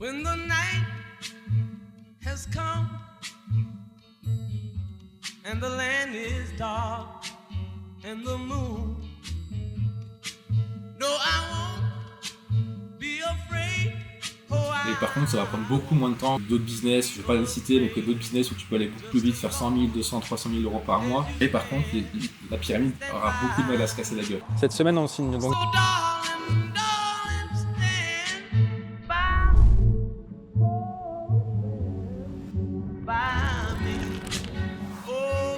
When the night has come and the land is dark and the moon. No, I won't be afraid. Et par contre, ça va prendre beaucoup moins de temps que d'autres business, je vais pas les citer, donc d'autres business où tu peux aller beaucoup plus vite, faire 100 000, 200, 300 000 euros par mois. Et par contre, la pyramide aura beaucoup de mal à se casser la gueule. Cette semaine, on signe donc. So darling, darling, stand by me. Oh,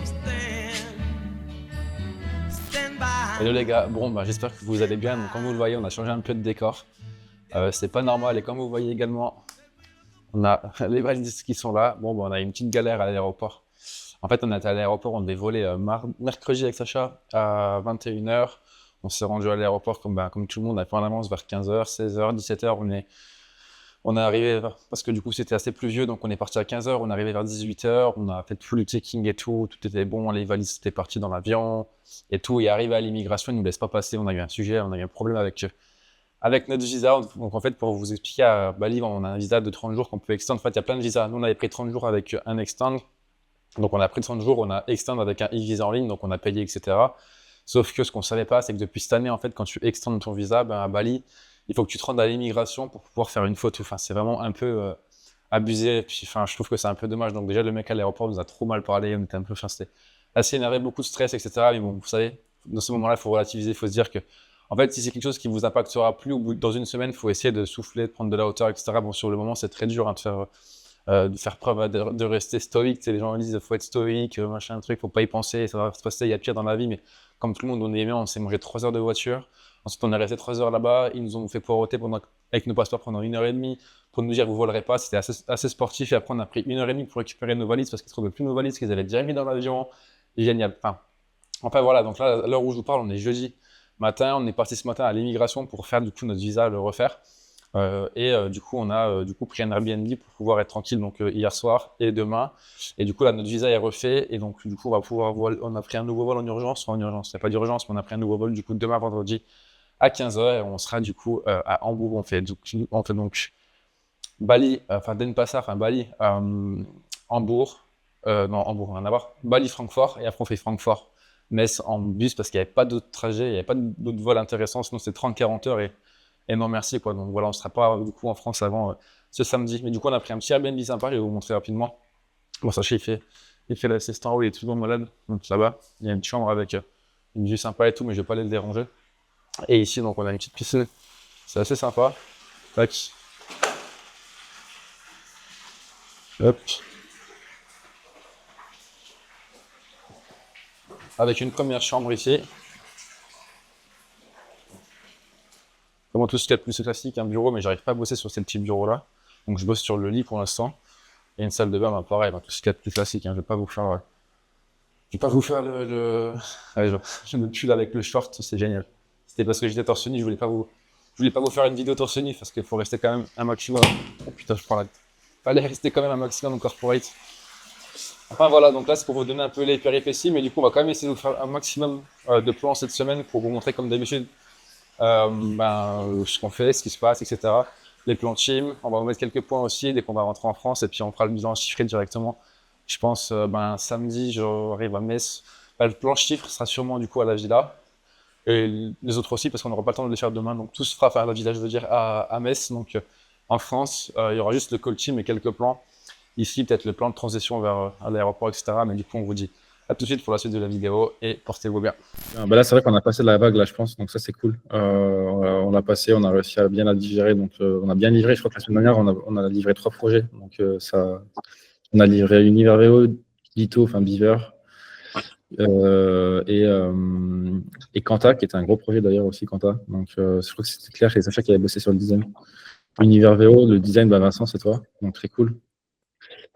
stand by. Hello les gars, bon bah j'espère que vous allez bien. Donc, comme vous le voyez, on a changé un peu de décor. C'est pas normal et comme vous voyez également, on a les valises qui sont là. Bon bah on a une petite galère à l'aéroport. En fait on était à l'aéroport, on devait voler mercredi avec Sacha à 21h. On s'est rendu à l'aéroport comme tout le monde, on a fait en avance vers 15h, 16h, 17h. On est arrivé parce que du coup c'était assez pluvieux, donc on est parti à 15h, on est arrivé vers 18h, on a fait tout le checking et tout était bon, les valises étaient parties dans l'avion et tout, et arrivé à l'immigration, ils nous laissent pas passer, on a eu un sujet, on a eu un problème avec notre visa. Donc en fait, pour vous expliquer, à Bali, on a un visa de 30 jours qu'on peut extendre. En fait, il y a plein de visas. Nous, on avait pris 30 jours avec un extend. Donc on a pris 30 jours, on a extend avec un e-visa en ligne, donc on a payé, etc. Sauf que ce qu'on savait pas, c'est que depuis cette année, en fait, quand tu extends ton visa, à Bali, il faut que tu te rendes à l'immigration pour pouvoir faire une photo. Enfin, c'est vraiment un peu abusé. Puis, je trouve que c'est un peu dommage. Donc déjà, le mec à l'aéroport nous a trop mal parlé. On était un peu, c'était assez énervé, beaucoup de stress, etc. Mais bon, vous savez, dans ce moment-là, il faut relativiser, il faut se dire que en fait, si c'est quelque chose qui vous impactera plus, dans une semaine, il faut essayer de souffler, de prendre de la hauteur, etc. Bon, sur le moment, c'est très dur de faire preuve, de rester stoïque. Les gens disent qu'il faut être stoïque, machin, truc, faut pas y penser, ça va se passer, il y a pire dans la vie. Mais comme tout le monde, on est aimé, on s'est mangé 3 heures de voiture. Ensuite, on est resté 3 heures là-bas. Ils nous ont fait poireauter avec nos passeports pendant 1h30 pour nous dire vous volerez pas. C'était assez sportif. Et après, on a pris 1h30 pour récupérer nos valises parce qu'ils ne trouvaient plus nos valises qu'ils avaient déjà mis dans l'avion. Génial. Enfin voilà, donc là, à l'heure où je vous parle, on est jeudi matin, on est parti ce matin à l'immigration pour faire du coup notre visa, le refaire. Du coup, on a pris un Airbnb pour pouvoir être tranquille donc hier soir et demain. Et du coup, là, notre visa est refait. Et donc, du coup, on a pris un nouveau vol en urgence. Enfin, en urgence, il n'y a pas d'urgence, mais on a pris un nouveau vol du coup demain vendredi à 15h. Et on sera du coup à Hambourg. On fait donc Bali, Bali, Hambourg. Non, Hambourg, rien à voir. Bali, Francfort. Et après, on fait Francfort. Metz en bus parce qu'il n'y avait pas d'autres trajets, il n'y avait pas d'autres vols intéressants, sinon c'est 30-40 heures et non merci quoi. Donc voilà, on ne sera pas du coup en France avant ce samedi. Mais du coup, on a pris un petit Airbnb sympa, je vais vous montrer rapidement. Bon, sachez, il fait l'assistant en haut, il est toujours malade, donc là-bas, il y a une chambre avec une vue sympa et tout, mais je ne vais pas aller le déranger. Et ici, donc on a une petite piscine, c'est assez sympa. Tac. Hop. Avec une première chambre ici. Comment tout ce qu'il y a de plus classique, un bureau, mais j'arrive pas à bosser sur ces petits bureaux-là. Donc je bosse sur le lit pour l'instant. Et une salle de bain, pareil, tout ce qu'il y a de plus classique. Je vais pas vous faire, Allez, je me tue là avec le short, c'est génial. C'était parce que j'étais torse nu, je voulais pas vous faire une vidéo torse nu parce qu'il faut rester quand même un maximum. Oh putain, je prends la. Fallait rester quand même un maximum corporate. Enfin voilà, donc là c'est pour vous donner un peu les péripéties, mais du coup on va quand même essayer de vous faire un maximum de plans cette semaine pour vous montrer comme d'habitude ce qu'on fait, ce qui se passe, etc. Les plans team, on va vous mettre quelques points aussi dès qu'on va rentrer en France et puis on fera le bilan chiffré directement. Je pense samedi j'arrive à Metz. Le plan chiffre sera sûrement du coup à la villa et les autres aussi parce qu'on n'aura pas le temps de les faire demain, donc tout se fera à la villa, je veux dire à Metz. Donc en France, il y aura juste le call team et quelques plans. Ici, peut-être le plan de transition vers à l'aéroport, etc. Mais du coup, on vous dit à tout de suite pour la suite de la vidéo et portez-vous bien. Là, c'est vrai qu'on a passé la vague, là, je pense. Donc ça, c'est cool. On l'a passé, on a réussi à bien la digérer. Donc on a bien livré. Je crois que la semaine dernière, on a livré 3 projets. Donc on a livré Univerveo, Lito, enfin Beaver, et Quanta, qui était un gros projet d'ailleurs aussi, Quanta. Donc je crois que c'était Claire et Sacha qui avaient bossé sur le design. Univerveo, le design, Vincent, c'est toi. Donc très cool.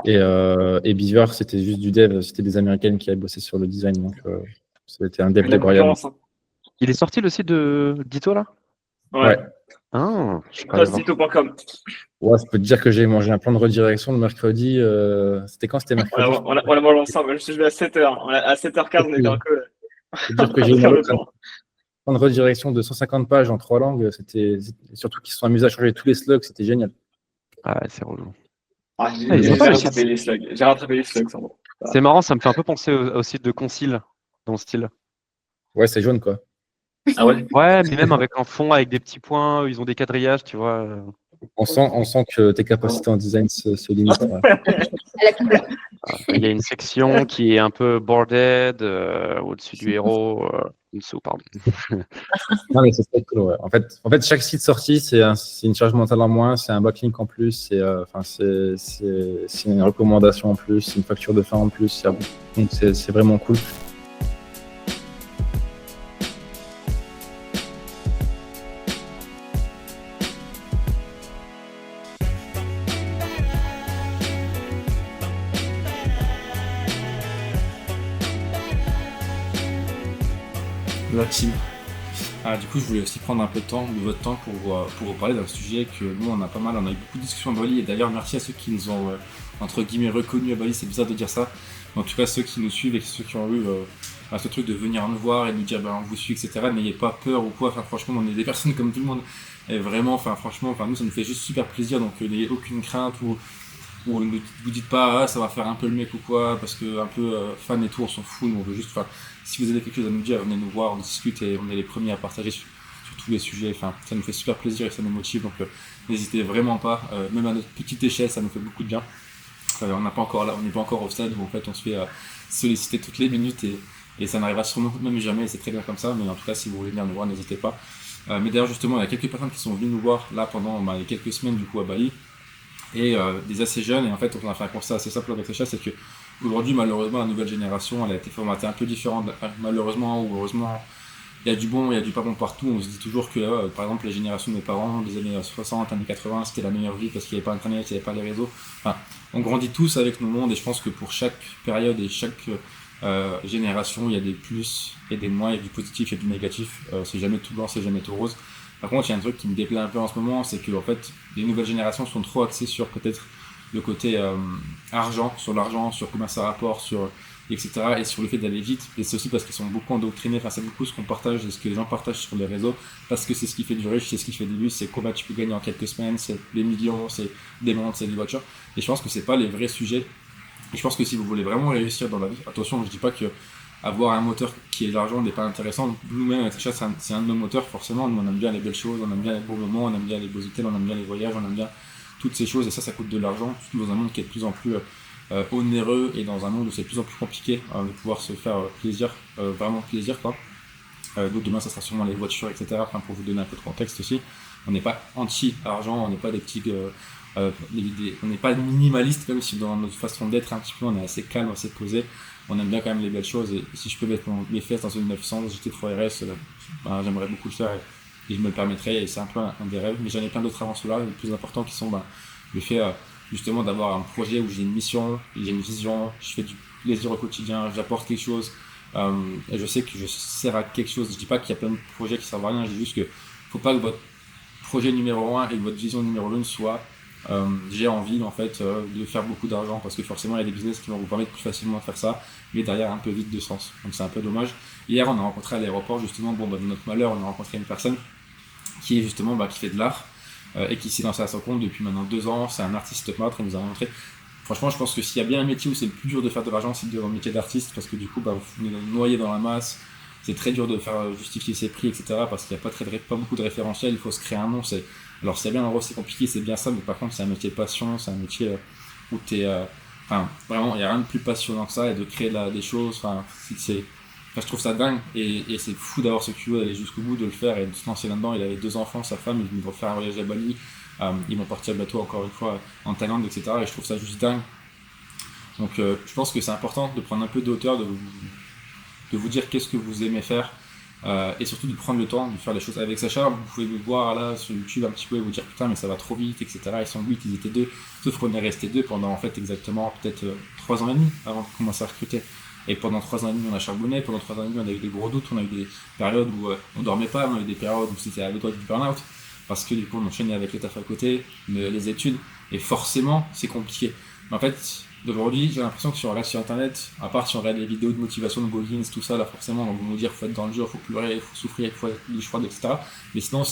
Et Beaver, c'était juste du dev, c'était des Américaines qui avaient bossé sur le design, donc c'était un dev incroyable. Il est sorti le site de Dito là? Ouais. Ah, Dito.com. Ouais, je peux te dire que j'ai mangé un plan de redirection le mercredi. C'était quand? C'était mercredi. On l'a mangé ensemble. Je suis levé à 7h. À 7h15, on était un peu. Je peux dire que j'ai eu un plan de redirection de 150 pages en 3 langues. C'était surtout qu'ils se sont amusés à changer tous les slugs, c'était génial. Ah, c'est relou. Ah, Ah, il est j'ai sympa, j'ai le site. rattrapé les slugs. J'ai rattrapé les slugs, c'est bon. C'est marrant, ça me fait un peu penser au site de Concile, dans le style. Ouais, c'est jaune, quoi. Ah ouais? Ouais, mais même avec un fond, avec des petits points, ils ont des quadrillages, tu vois. On sent que tes capacités en design se limitent. Ouais. Il y a une section qui est un peu boarded, au-dessus du héros, en dessous, pardon. Non, mais c'est très cool, ouais. En fait, chaque site sorti, c'est une charge mentale en moins, c'est un backlink en plus, c'est une recommandation en plus, c'est une facture de fin en plus. Donc, c'est vraiment cool. La team. Du coup, je voulais aussi prendre un peu de votre temps pour vous parler d'un sujet que nous, on a pas mal, on a eu beaucoup de discussions à Bali, et d'ailleurs, merci à ceux qui nous ont, entre guillemets, reconnus à Bali, c'est bizarre de dire ça, mais en tout cas, ceux qui nous suivent et ceux qui ont eu ce truc de venir nous voir et nous dire, on vous suit, etc., n'ayez pas peur ou quoi, enfin, franchement, on est des personnes comme tout le monde, et vraiment, franchement, nous, ça nous fait juste super plaisir, donc n'ayez aucune crainte ou ne vous dites pas ça va faire un peu le mec ou quoi parce que un peu fan et tout, on s'en fout, nous on veut juste, si vous avez quelque chose à nous dire, venez nous voir, on discute et on est les premiers à partager sur tous les sujets, ça nous fait super plaisir et ça nous motive, donc n'hésitez vraiment pas, même à notre petite échelle, ça nous fait beaucoup de bien. On n'est pas encore au stade où en fait on se fait solliciter toutes les minutes et ça n'arrivera sûrement même jamais, et c'est très bien comme ça, mais en tout cas si vous voulez venir nous voir, n'hésitez pas. Mais d'ailleurs justement, il y a quelques personnes qui sont venues nous voir là pendant les quelques semaines du coup à Bali, et des assez jeunes, et en fait on a fait un constat assez simple avec Sacha, c'est que aujourd'hui malheureusement la nouvelle génération elle a été formatée un peu différente, malheureusement ou heureusement, il y a du bon, il y a du pas bon partout. On se dit toujours que par exemple les générations de mes parents des années 60, années 80 c'était la meilleure vie parce qu'il n'y avait pas internet, il n'y avait pas les réseaux, on grandit tous avec nos mondes, et je pense que pour chaque période et chaque génération il y a des plus et des moins, il y a du positif et du négatif, c'est jamais tout blanc, c'est jamais tout rose. Par contre, il y a un truc qui me déplaît un peu en ce moment, c'est que en fait, les nouvelles générations sont trop axées sur peut-être le côté argent, sur combien ça rapporte, etc. et sur le fait d'aller vite. Et c'est aussi parce qu'ils sont beaucoup endoctrinés, c'est beaucoup ce qu'on partage et ce que les gens partagent sur les réseaux, parce que c'est ce qui fait du riche, c'est ce qui fait du luxe, c'est combien tu peux gagner en quelques semaines, c'est des millions, c'est des montres, c'est des voitures. Et je pense que c'est pas les vrais sujets. Et je pense que si vous voulez vraiment réussir dans la vie, attention, je dis pas que avoir un moteur qui est l'argent n'est pas intéressant. Nous-mêmes, avec Sacha, c'est un de nos moteurs, forcément. Nous, on aime bien les belles choses, on aime bien les beaux moments, on aime bien les beaux hôtels, on aime bien les voyages, on aime bien toutes ces choses, et ça coûte de l'argent, surtout dans un monde qui est de plus en plus onéreux, et dans un monde où c'est de plus en plus compliqué de pouvoir se faire plaisir, vraiment plaisir, quoi. Donc demain, ça sera sûrement les voitures, etc. Pour vous donner un peu de contexte aussi. On n'est pas anti-argent, on n'est pas des petits... on n'est pas minimaliste, même si dans notre façon d'être un petit peu, on est assez calme, assez posé. On aime bien quand même les belles choses, et si je peux mettre mes fesses dans une 900 GT3 RS, j'aimerais beaucoup le faire, et je me le permettrais, et c'est un peu un des rêves. Mais j'en ai plein d'autres avant cela, les plus importants qui sont le fait justement d'avoir un projet où j'ai une mission, j'ai une vision, je fais du plaisir au quotidien, j'apporte quelque chose, et je sais que je sers à quelque chose. Je dis pas qu'il y a plein de projets qui servent à rien, je dis juste que faut pas que votre projet numéro 1 et que votre vision numéro 1 soit j'ai envie en fait de faire beaucoup d'argent, parce que forcément il y a des business qui vont vous permettre plus facilement de faire ça, mais derrière un peu vide de sens, donc c'est un peu dommage. Hier on a rencontré à l'aéroport justement, dans notre malheur, on a rencontré une personne qui est justement qui fait de l'art et qui s'est lancé à son compte depuis maintenant 2 ans. C'est un artiste peintre, il nous a montré. Franchement, je pense que s'il y a bien un métier où c'est le plus dur de faire de l'argent, c'est le métier d'artiste, parce que du coup vous venez noyer dans la masse, c'est très dur de faire justifier ses prix, etc. parce qu'il n'y a pas beaucoup de référentiels, il faut se créer un nom. Alors c'est bien, en gros c'est compliqué, c'est bien ça, mais par contre c'est un métier de passion, c'est un métier où t'es... vraiment, il n'y a rien de plus passionnant que ça, et de créer des choses, je trouve ça dingue, et c'est fou d'avoir ce culot d'aller jusqu'au bout, de le faire et de se lancer là-dedans. Il avait 2 enfants, sa femme, ils vont faire un voyage à Bali, ils vont partir bientôt encore une fois en Thaïlande, etc. Et je trouve ça juste dingue. Donc je pense que c'est important de prendre un peu de hauteur, de vous dire qu'est-ce que vous aimez faire, et surtout de prendre le temps de faire les choses. Avec Sacha, vous pouvez me voir là sur YouTube un petit peu et vous dire putain mais ça va trop vite, etc. Ils sont 8, ils étaient 2, sauf qu'on est resté 2 pendant en fait exactement peut-être 3 ans et demi avant de commencer à recruter. Et pendant 3 ans et demi on a charbonné, pendant 3 ans et demi on a eu des gros doutes, on a eu des périodes où on dormait pas, on a eu des périodes où c'était à le doigt du burn-out, parce que du coup on enchaînait avec le taf à côté, les études, et forcément c'est compliqué. Mais en fait, d'aujourd'hui, j'ai l'impression que si on regarde sur internet, à part si on regarde les vidéos de motivation de Goggins, tout ça, là forcément, on va nous dire faut être dans le dur, faut pleurer, faut souffrir, faut être douche froide, etc. Mais sinon,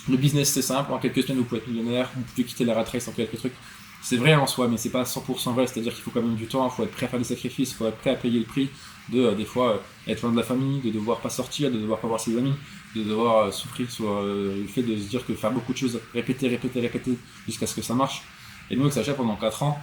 Le business, c'est simple. En quelques semaines, vous pouvez être millionnaire. Vous pouvez quitter la rat race en quelques trucs. C'est vrai en soi, mais c'est pas 100% vrai. C'est-à-dire qu'il faut quand même du temps. Il faut être prêt à faire des sacrifices. Il faut être prêt à payer le prix de, des fois, être loin de la famille, de devoir pas sortir, de devoir pas voir ses amis, de devoir souffrir sur le fait de se dire que faire beaucoup de choses, répéter, jusqu'à ce que ça marche. Et nous, avec Sacha, pendant 4 ans,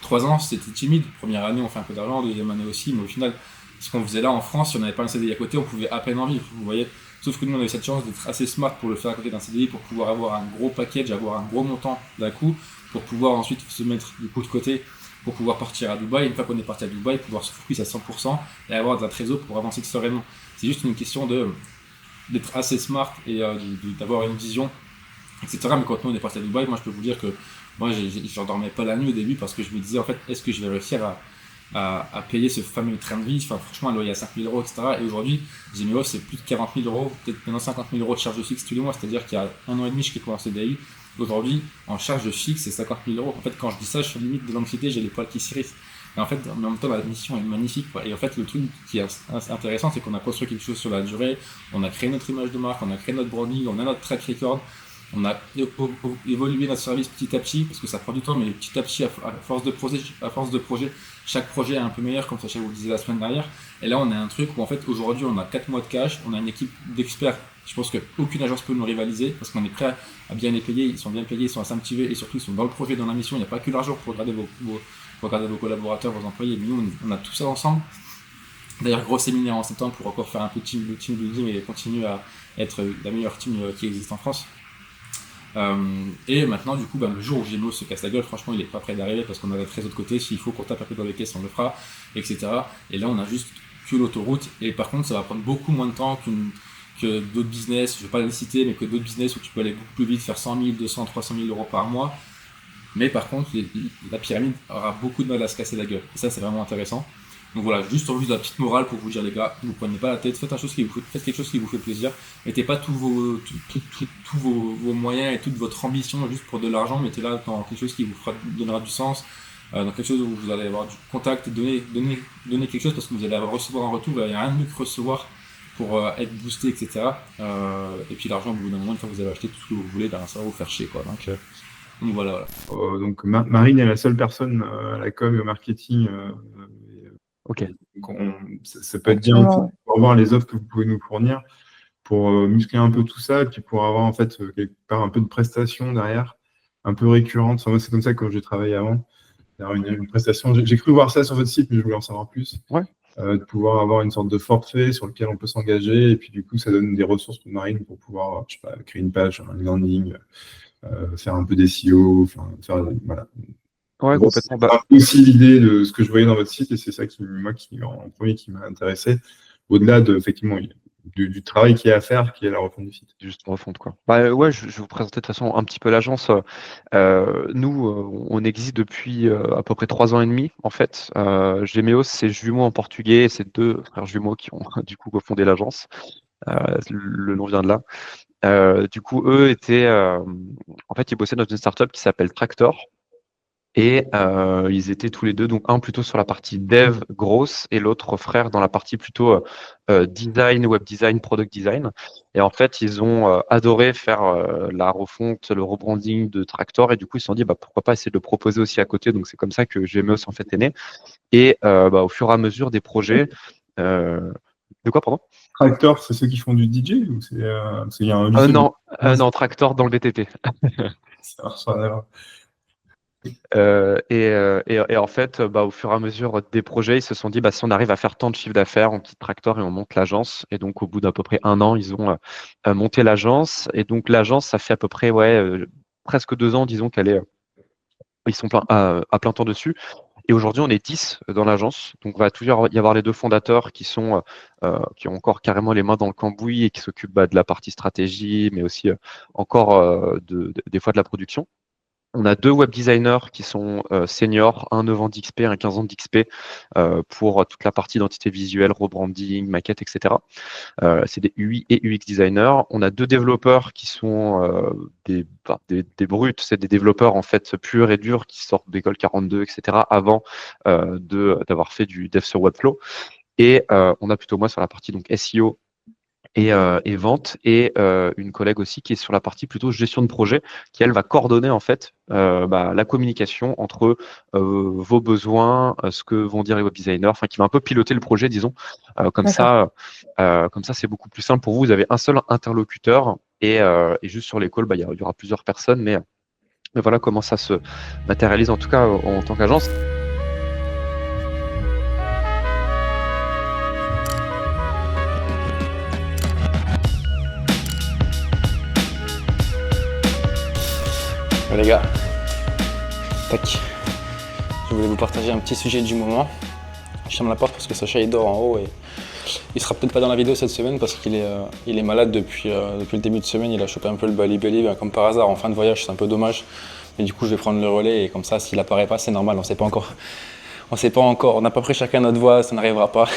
3 ans, c'était timide. Première année, on fait un peu d'argent. Deuxième année aussi. Mais au final, ce qu'on faisait là en France, si on n'avait pas un CDI à côté, on pouvait à peine en vivre. Vous voyez. Sauf que nous, on a eu cette chance d'être assez smart pour le faire à côté d'un CDI, pour pouvoir avoir un gros package, avoir un gros montant d'un coup, pour pouvoir ensuite se mettre du coup de côté, pour pouvoir partir à Dubaï. Une fois qu'on est parti à Dubaï, pouvoir se focus à 100% et avoir de la trésor pour avancer sereinement. C'est juste une question d'être assez smart et d'avoir une vision, etc. Mais quand nous, on est parti à Dubaï, moi, je peux vous dire que moi, j'en dormais pas la nuit au début parce que je me disais, en fait, est-ce que je vais réussir à payer ce fameux train de vie, enfin, franchement, un loyer à 5 000 €, etc. Et aujourd'hui, Gemio, c'est plus de 40 000 €, peut-être maintenant 50 000 € de charge fixe tous les mois, c'est-à-dire qu'il y a 1 an et demi, je suis en CDI. Aujourd'hui, en charge fixe, c'est 50 000 €. En fait, quand je dis ça, je suis limite de l'anxiété, j'ai les poils qui s'irrissent. Et en fait, en même temps, la mission est magnifique, quoi. Et en fait, le truc qui est intéressant, c'est qu'on a construit quelque chose sur la durée, on a créé notre image de marque, on a créé notre branding, on a notre track record. On a évolué notre service petit à petit, parce que ça prend du temps, mais petit à petit, à force de projet, chaque projet est un peu meilleur, comme Sacha vous le disait la semaine dernière. Et là, on a un truc où, en fait, aujourd'hui, on a 4 mois de cash, on a une équipe d'experts. Je pense qu'aucune agence peut nous rivaliser, parce qu'on est prêt à bien les payer, ils sont bien payés, ils sont assez motivés, et surtout, ils sont dans le projet, dans la mission. Il n'y a pas que l'argent pour regarder vos collaborateurs, vos employés, mais nous, on a tout ça ensemble. D'ailleurs, gros séminaire en septembre pour encore faire un peu de team building et continuer à être la meilleure team qui existe en France. Et maintenant, du coup, le jour où Gemio se casse la gueule, franchement, il n'est pas prêt d'arriver parce qu'on a la trésor de côté. S'il faut qu'on tape un peu dans les caisses, on le fera, etc. Et là, on a juste que l'autoroute. Et par contre, ça va prendre beaucoup moins de temps que d'autres business, je ne vais pas les citer, mais que d'autres business où tu peux aller beaucoup plus vite, faire 100 000, 200, 300 000 € par mois. Mais par contre, la pyramide aura beaucoup de mal à se casser la gueule. Et ça, c'est vraiment intéressant. Donc voilà, juste en vue de la petite morale pour vous dire, les gars, ne vous prenez pas la tête, faites quelque chose qui vous fait plaisir. Mettez pas tous vos moyens et toute votre ambition juste pour de l'argent, mettez-la dans quelque chose qui vous donnera du sens, dans quelque chose où vous allez avoir du contact, donner quelque chose parce que vous allez recevoir un retour, il n'y a rien de mieux que recevoir pour être boosté, etc. Et puis l'argent, au bout d'un moment, une fois que vous avez acheté tout ce que vous voulez, ça va vous faire chier, quoi. Donc voilà. Donc Marine est la seule personne à la com et au marketing. Ok. Donc ça peut être bien pour voir les offres que vous pouvez nous fournir, pour muscler un peu tout ça, et puis pour avoir en fait quelque part un peu de prestations derrière, un peu récurrente. Enfin, moi, c'est comme ça que j'ai travaillé avant. Une prestation. J'ai cru voir ça sur votre site, mais je voulais en savoir plus. Ouais. De pouvoir avoir une sorte de forfait sur lequel on peut s'engager, et puis du coup, ça donne des ressources pour Marine pour pouvoir, je sais pas, créer une page, un landing, faire un peu d'SEO, faire voilà. Ouais, Donc, complètement. c'est aussi l'idée de ce que je voyais dans votre site, et c'est ça qui en premier qui m'a intéressé, au-delà de effectivement du travail qu'il y a à faire, qui est la refonte du site. Juste une refonte, quoi. Ouais, je vais vous présenter de toute façon un petit peu l'agence. Nous, on existe depuis à peu près 3 ans et demi, en fait. Gemio, c'est jumeaux en portugais, c'est 2 frères jumeaux qui ont du coup cofondé l'agence. Le nom vient de là. Du coup, eux étaient, en fait, ils bossaient dans une startup qui s'appelle Tractor. Et ils étaient tous les deux, donc un plutôt sur la partie dev grosse et l'autre frère dans la partie plutôt design, web design, product design. Et en fait, ils ont adoré faire la refonte, le rebranding de Tractor. Et du coup, ils se sont dit, pourquoi pas essayer de le proposer aussi à côté. Donc, c'est comme ça que Gemio en fait est né. Et au fur et à mesure des projets... De quoi, pardon? Tractor, c'est ceux qui font du DJ ou c'est parce qu'il y a un non, Tractor dans le BTP. Et en fait, au fur et à mesure des projets, ils se sont dit, si on arrive à faire tant de chiffre d'affaires, on quitte Tractor et on monte l'agence. Et donc, au bout d'à peu près 1 an, ils ont monté l'agence. Et donc, l'agence, ça fait à peu près presque 2 ans, disons ils sont à plein temps dessus. Et aujourd'hui, on est 10 dans l'agence. Donc, il va toujours y avoir les 2 fondateurs qui ont encore carrément les mains dans le cambouis et qui s'occupent de la partie stratégie, mais aussi encore des fois de la production. On a 2 web designers qui sont seniors, un 9 ans d'XP, un 15 ans d'XP pour toute la partie identité visuelle, rebranding, maquette, etc. C'est des UI et UX designers. On a 2 développeurs qui sont des brutes, c'est des développeurs en fait purs et durs qui sortent d'école 42, etc. avant d'avoir fait du dev sur Webflow. Et on a plutôt moi sur la partie donc SEO et vente, et une collègue aussi qui est sur la partie plutôt gestion de projet, qui elle va coordonner en fait la communication entre vos besoins, ce que vont dire les web designers, enfin qui va un peu piloter le projet, disons. Comme ça, c'est beaucoup plus simple pour vous. Vous avez un seul interlocuteur et juste sur les calls, il y aura plusieurs personnes, mais voilà comment ça se matérialise en tout cas en tant qu'agence. Les gars, tac. Je voulais vous partager un petit sujet du moment. Je ferme la porte parce que Sacha il dort en haut et il sera peut-être pas dans la vidéo cette semaine parce qu'il est malade depuis le début de semaine. Il a chopé un peu le bali-bali comme par hasard en fin de voyage, c'est un peu dommage. Mais du coup je vais prendre le relais et comme ça s'il apparaît pas c'est normal, on sait pas encore, on n'a pas pris chacun notre voix, ça n'arrivera pas.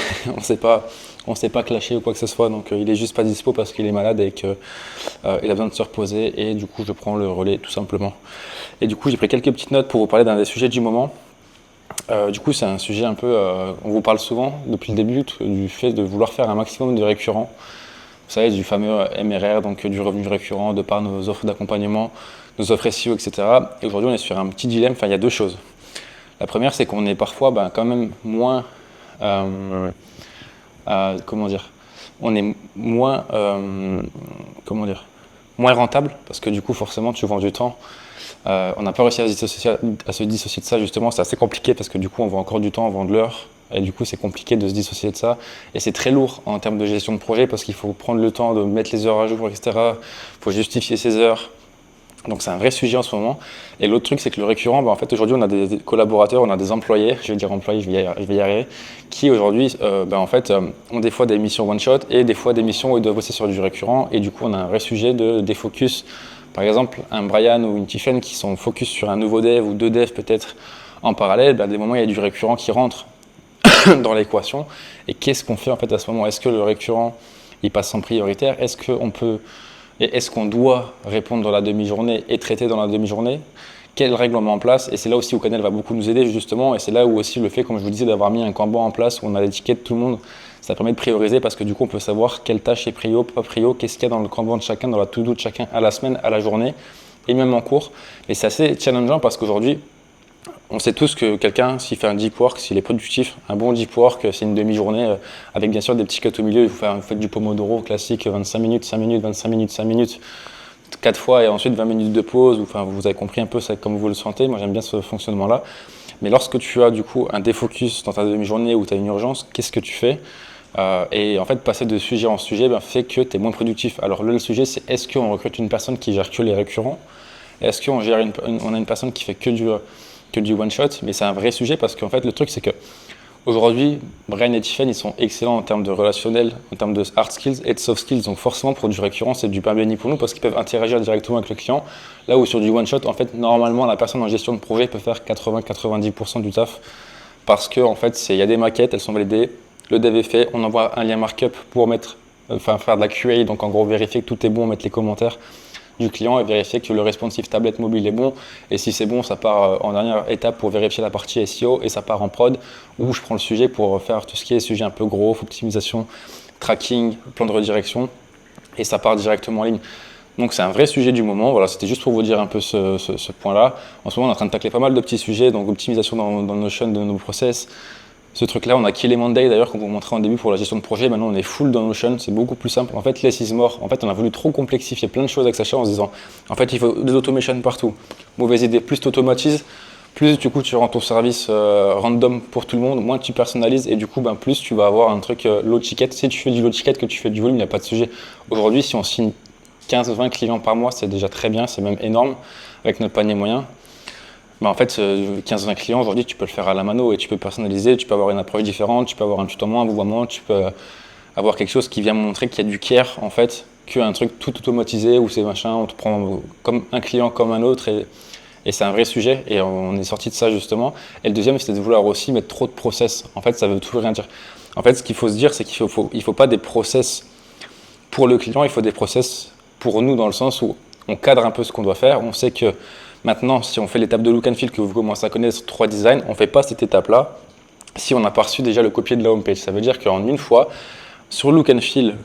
on s'est pas clashé ou quoi que ce soit, donc il est juste pas dispo parce qu'il est malade et qu'il a besoin de se reposer et du coup je prends le relais tout simplement. Et du coup j'ai pris quelques petites notes pour vous parler d'un des sujets du moment. Du coup c'est un sujet un peu, on vous parle souvent depuis le début du fait de vouloir faire un maximum de récurrents. Vous savez, du fameux MRR, donc du revenu récurrent de par nos offres d'accompagnement, nos offres SEO, etc. Et aujourd'hui on est sur un petit dilemme, enfin il y a deux choses. La première, c'est qu'on est parfois quand même moins, on est moins, moins rentable parce que du coup, forcément, tu vends du temps. On n'a pas réussi à se dissocier de ça, justement, c'est assez compliqué parce que du coup, on vend encore du temps, on vend de l'heure. Et du coup, c'est compliqué de se dissocier de ça. Et c'est très lourd en termes de gestion de projet parce qu'il faut prendre le temps de mettre les heures à jour, etc. Il faut justifier ses heures. Donc c'est un vrai sujet en ce moment. Et l'autre truc, c'est que le récurrent, en fait, aujourd'hui, on a des collaborateurs, on a des employés, je vais dire employés, je vais y arriver, qui aujourd'hui, ont des fois des missions one-shot et des fois des missions où ils doivent bosser sur du récurrent. Et du coup, on a un vrai sujet de défocus. Par exemple, un Brian ou une Tiffen qui sont focus sur un nouveau dev ou deux devs peut-être en parallèle, à des moments, il y a du récurrent qui rentre dans l'équation. Et qu'est-ce qu'on fait en fait à ce moment? Est-ce que le récurrent, il passe en prioritaire? Est-ce qu'on peut... Et est-ce qu'on doit répondre dans la demi-journée et traiter dans la demi-journée? Quelle règle on met en place? Et c'est là aussi où Canel va beaucoup nous aider justement. Et c'est là où aussi le fait, comme je vous disais, d'avoir mis un Kanban en place où on a l'étiquette de tout le monde, ça permet de prioriser parce que du coup on peut savoir quelle tâche est prio, pas prio, qu'est-ce qu'il y a dans le Kanban de chacun, dans la to-do de chacun à la semaine, à la journée et même en cours. Et c'est assez challengeant parce qu'aujourd'hui, on sait tous que quelqu'un, s'il fait un deep work, s'il est productif, un bon deep work, c'est une demi-journée avec bien sûr des petits cuts au milieu. Vous faites du Pomodoro classique, 25 minutes, 5 minutes, 25 minutes, 5 minutes, 4 fois et ensuite 20 minutes de pause. Enfin, vous avez compris un peu ça comme vous le sentez. Moi, j'aime bien ce fonctionnement-là. Mais lorsque tu as du coup un défocus dans ta demi-journée ou tu as une urgence, qu'est-ce que tu fais? Et en fait, passer de sujet en sujet fait que tu es moins productif. Alors là, le sujet, c'est est-ce qu'on recrute une personne qui gère que les récurrents? Est-ce qu'on a une personne qui fait que du one-shot? Mais c'est un vrai sujet parce qu'en fait, le truc, c'est que aujourd'hui, Brian et Tiffen, ils sont excellents en termes de relationnel, en termes de hard skills et de soft skills. Donc forcément, pour du récurrent, c'est du pain béni pour nous parce qu'ils peuvent interagir directement avec le client. Là où sur du one-shot, en fait, normalement, la personne en gestion de projet peut faire 80-90% du taf parce que en fait, il y a des maquettes, elles sont validées, le dev est fait, on envoie un lien markup pour faire de la QA, donc en gros vérifier que tout est bon, mettre les commentaires du client et vérifier que le responsive tablette mobile est bon. Et si c'est bon, ça part en dernière étape pour vérifier la partie SEO et ça part en prod où je prends le sujet pour faire tout ce qui est sujet un peu gros, optimisation, tracking, plan de redirection et ça part directement en ligne. Donc c'est un vrai sujet du moment. Voilà, c'était juste pour vous dire un peu ce point-là. En ce moment, on est en train de tacler pas mal de petits sujets, donc optimisation dans Notion de nos process. Ce truc-là, on a Kill Monday d'ailleurs, qu'on vous montrait en début pour la gestion de projet. Maintenant, on est full dans Notion, c'est beaucoup plus simple. En fait, less is more. En fait, on a voulu trop complexifier plein de choses avec Sacha en se disant, en fait, il faut des automations partout. Mauvaise idée, plus tu automatises, plus du coup tu rends ton service random pour tout le monde, moins tu personnalises et du coup, plus tu vas avoir un truc low ticket. Si tu fais du low ticket, que tu fais du volume, il n'y a pas de sujet. Aujourd'hui, si on signe 15-20 clients par mois, c'est déjà très bien, c'est même énorme avec notre panier moyen. En fait, 15-20 clients, aujourd'hui, tu peux le faire à la mano et tu peux personnaliser, tu peux avoir une approche différente, tu peux avoir un tutoiement, un vouvoiement, tu peux avoir quelque chose qui vient montrer qu'il y a du care, en fait, qu'un truc tout automatisé où c'est machin, on te prend comme un client comme un autre et c'est un vrai sujet et on est sorti de ça justement. Et le deuxième, c'était de vouloir aussi mettre trop de process. En fait, ça veut tout rien dire. En fait, ce qu'il faut se dire, c'est qu'il faut pas des process pour le client, il faut des process pour nous dans le sens où on cadre un peu ce qu'on doit faire, on sait que maintenant, si on fait l'étape de look and feel que vous commencez à connaître 3 designs, on ne fait pas cette étape-là si on n'a pas reçu déjà le copier de la homepage. Ça veut dire qu'en une fois, sur look and feel,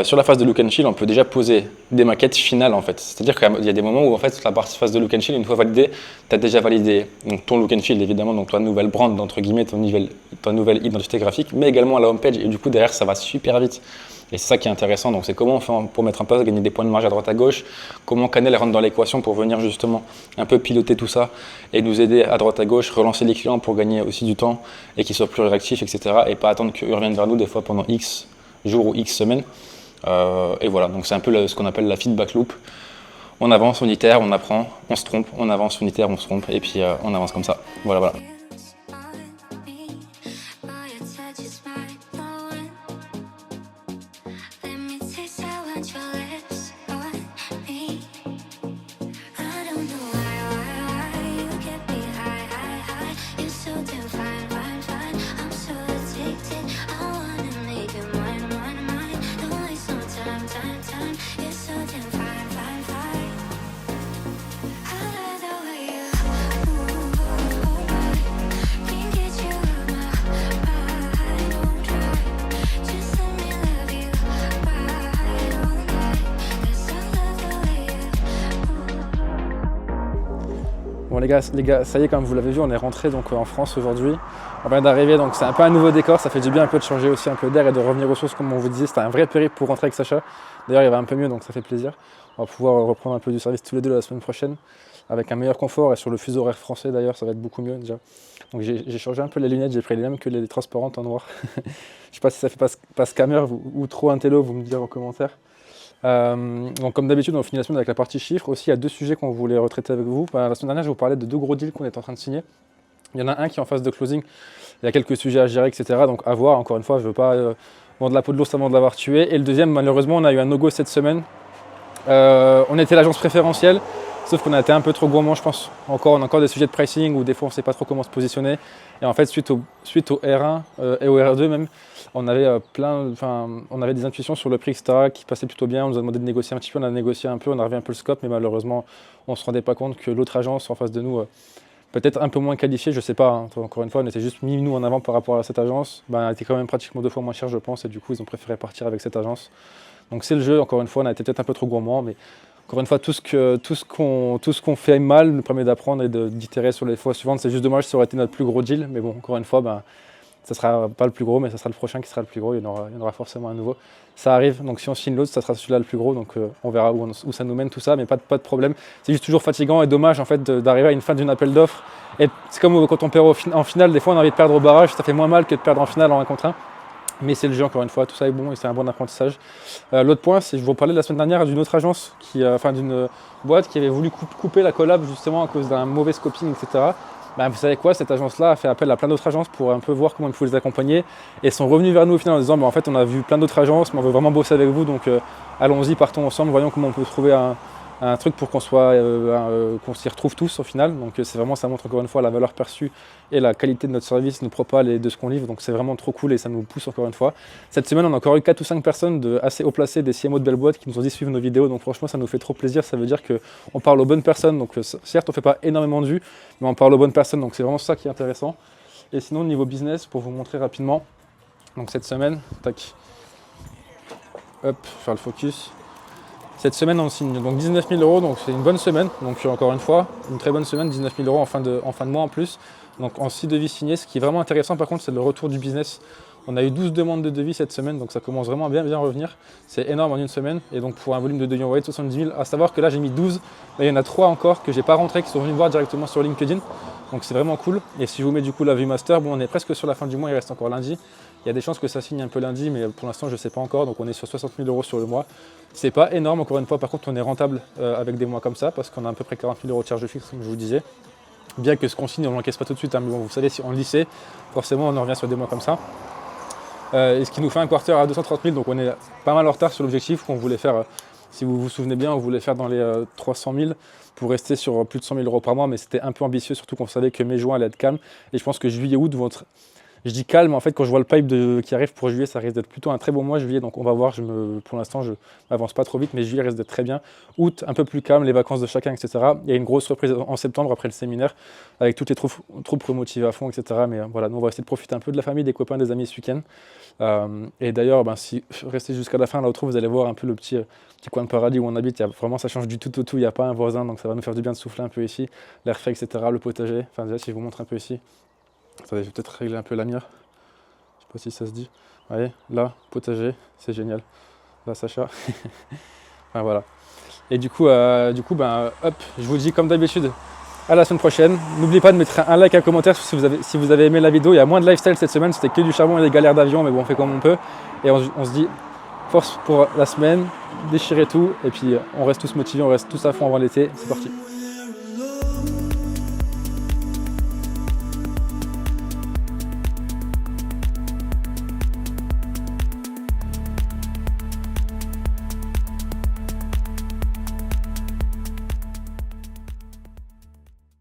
Sur la phase de look and feel, on peut déjà poser des maquettes finales en fait. C'est-à-dire qu'il y a des moments où en fait la partie phase de look and feel, une fois validée, tu as déjà validé donc, ton look and feel évidemment, donc ta nouvelle brand entre guillemets, ta nouvelle identité graphique, mais également la homepage et du coup derrière ça va super vite. Et c'est ça qui est intéressant, donc c'est comment on fait pour mettre en place, gagner des points de marge à droite à gauche, comment Canel rentre dans l'équation pour venir justement un peu piloter tout ça et nous aider à droite à gauche, relancer les clients pour gagner aussi du temps et qu'ils soient plus réactifs, etc. Et pas attendre qu'eux reviennent vers nous des fois pendant X jours ou X semaines. Et voilà, donc c'est un peu ce qu'on appelle la feedback loop. On avance, on itère, on apprend, on se trompe, on avance, on itère, on se trompe, et puis on avance comme ça. Voilà. Bon les gars, ça y est, comme vous l'avez vu, on est rentré donc en France aujourd'hui. On vient d'arriver, donc c'est un peu un nouveau décor, ça fait du bien un peu de changer aussi un peu d'air et de revenir aux sources comme on vous disait. C'était un vrai périple pour rentrer avec Sacha. D'ailleurs, il va un peu mieux, donc ça fait plaisir. On va pouvoir reprendre un peu du service tous les deux la semaine prochaine avec un meilleur confort et sur le fuseau horaire français d'ailleurs, ça va être beaucoup mieux déjà. Donc j'ai changé un peu les lunettes, j'ai pris les mêmes que les transparentes en noir. Je sais pas si ça fait pas scammer ou trop intello, vous me direz en commentaire. Donc comme d'habitude on finit la semaine avec la partie chiffres. Aussi il y a deux sujets qu'on voulait retraiter avec vous. La semaine dernière je vous parlais de deux gros deals qu'on est en train de signer. Il y en a un qui est en phase de closing, il y a quelques sujets à gérer, etc. Donc à voir, encore une fois je ne veux pas vendre la peau de l'ours avant de l'avoir tué. Et le deuxième, malheureusement on a eu un no-go cette semaine. On était l'agence préférentielle, sauf qu'on a été un peu trop gourmand je pense. On a encore des sujets de pricing où des fois on ne sait pas trop comment se positionner. Et en fait suite au R1 et au R2 même, on avait on avait des intuitions sur le prix, etc. qui passaient plutôt bien. On nous a demandé de négocier un petit peu, on a négocié un peu, on a revu un peu le scope, mais malheureusement, on ne se rendait pas compte que l'autre agence en face de nous, peut-être un peu moins qualifiée, je ne sais pas. Hein. Encore une fois, on était juste mis nous en avant par rapport à cette agence. Elle était quand même pratiquement 2 fois moins chère, je pense, et du coup, ils ont préféré partir avec cette agence. Donc c'est le jeu. Encore une fois, on a été peut-être un peu trop gourmand, mais encore une fois, tout ce qu'on fait mal nous permet d'apprendre et d'itérer sur les fois suivantes. C'est juste dommage, ça aurait été notre plus gros deal, mais bon, encore une fois, ça sera pas le plus gros, mais ça sera le prochain qui sera le plus gros. Il y en aura forcément un nouveau. Ça arrive, donc si on signe l'autre, ça sera celui-là le plus gros. Donc on verra où ça nous mène tout ça, mais pas de problème. C'est juste toujours fatigant et dommage en fait d'arriver à une fin d'une appel d'offres. Et c'est comme quand on perd en finale, des fois on a envie de perdre au barrage, ça fait moins mal que de perdre en finale en 1 contre 1. Mais c'est le jeu encore une fois, tout ça est bon et c'est un bon apprentissage. L'autre point, c'est je vous parlais la semaine dernière d'une autre agence, d'une boîte qui avait voulu couper la collab justement à cause d'un mauvais scoping, etc. Vous savez quoi, cette agence-là a fait appel à plein d'autres agences pour un peu voir comment il faut les accompagner et sont revenus vers nous au final en disant en fait on a vu plein d'autres agences mais on veut vraiment bosser avec vous donc allons-y, partons ensemble, voyons comment on peut trouver un truc pour qu'on s'y retrouve tous au final. Donc c'est vraiment, ça montre encore une fois la valeur perçue et la qualité de notre service, nos propals et de ce qu'on livre. Donc c'est vraiment trop cool et ça nous pousse encore une fois. Cette semaine, on a encore eu 4 ou 5 personnes assez haut placées, des CMO de belles boîtes qui nous ont dit suivre nos vidéos. Donc franchement, ça nous fait trop plaisir. Ça veut dire qu'on parle aux bonnes personnes. Donc certes, on ne fait pas énormément de vues, mais on parle aux bonnes personnes. Donc c'est vraiment ça qui est intéressant. Et sinon, niveau business, pour vous montrer rapidement, donc cette semaine, tac, hop, faire le focus. Cette semaine, on signe donc 19 000 €, donc c'est une bonne semaine. Donc encore une fois, une très bonne semaine, 19 000 € en fin de mois en plus. Donc en 6 devis signés. Ce qui est vraiment intéressant par contre, c'est le retour du business. On a eu 12 demandes de devis cette semaine, donc ça commence vraiment à bien revenir. C'est énorme en une semaine. Et donc pour un volume de devis envoyé de 70 000, à savoir que là j'ai mis 12. Là il y en a 3 encore que j'ai pas rentré, qui sont venus voir directement sur LinkedIn. Donc c'est vraiment cool. Et si je vous mets du coup la vue master, bon on est presque sur la fin du mois, il reste encore lundi. Il y a des chances que ça signe un peu lundi, mais pour l'instant je ne sais pas encore. Donc on est sur 60 000 € sur le mois. C'est pas énorme, encore une fois. Par contre, on est rentable avec des mois comme ça, parce qu'on a à peu près 40 000 € de charge fixe, comme je vous disais. Bien que ce qu'on signe, on ne l'encaisse pas tout de suite. Hein, mais bon, vous savez, si on le lycée, forcément, on en revient sur des mois comme ça. Et ce qui nous fait un quarter à 230 000, donc on est pas mal en retard sur l'objectif qu'on voulait faire. Si vous vous souvenez bien, on voulait faire dans les 300 000 pour rester sur plus de 100 000 € par mois, mais c'était un peu ambitieux, surtout qu'on savait que mai-juin allait être calme. Et je pense que juillet-août vont être Je dis calme, en fait, quand je vois le pipe qui arrive pour juillet, ça risque d'être plutôt un très bon mois, juillet. Donc on va voir, pour l'instant, je m'avance pas trop vite, mais juillet risque d'être très bien. Août, un peu plus calme, les vacances de chacun, etc. Il y a une grosse reprise en septembre après le séminaire, avec toutes les troupes remotivées à fond, etc. Mais voilà, nous on va essayer de profiter un peu de la famille, des copains, des amis ce week-end. Et d'ailleurs, si restez jusqu'à la fin, là autour, vous allez voir un peu le petit coin de paradis où on habite. Vraiment, ça change du tout au tout. Il n'y a pas un voisin, donc ça va nous faire du bien de souffler un peu ici. L'air frais, etc. Le potager. Enfin, déjà, si je vous montre un peu ici. Attendez, je vais peut-être régler un peu la lumière. Je sais pas si ça se dit. Vous voyez, là, potager, c'est génial. Là, Sacha. Enfin, voilà. Et du coup, hop, je vous dis comme d'habitude, à la semaine prochaine. N'oubliez pas de mettre un like, un commentaire si vous avez aimé la vidéo. Il y a moins de lifestyle cette semaine, c'était que du charbon et des galères d'avion, mais bon, on fait comme on peut. Et on se dit force pour la semaine, déchirez tout, et puis on reste tous motivés, on reste tous à fond avant l'été. C'est parti.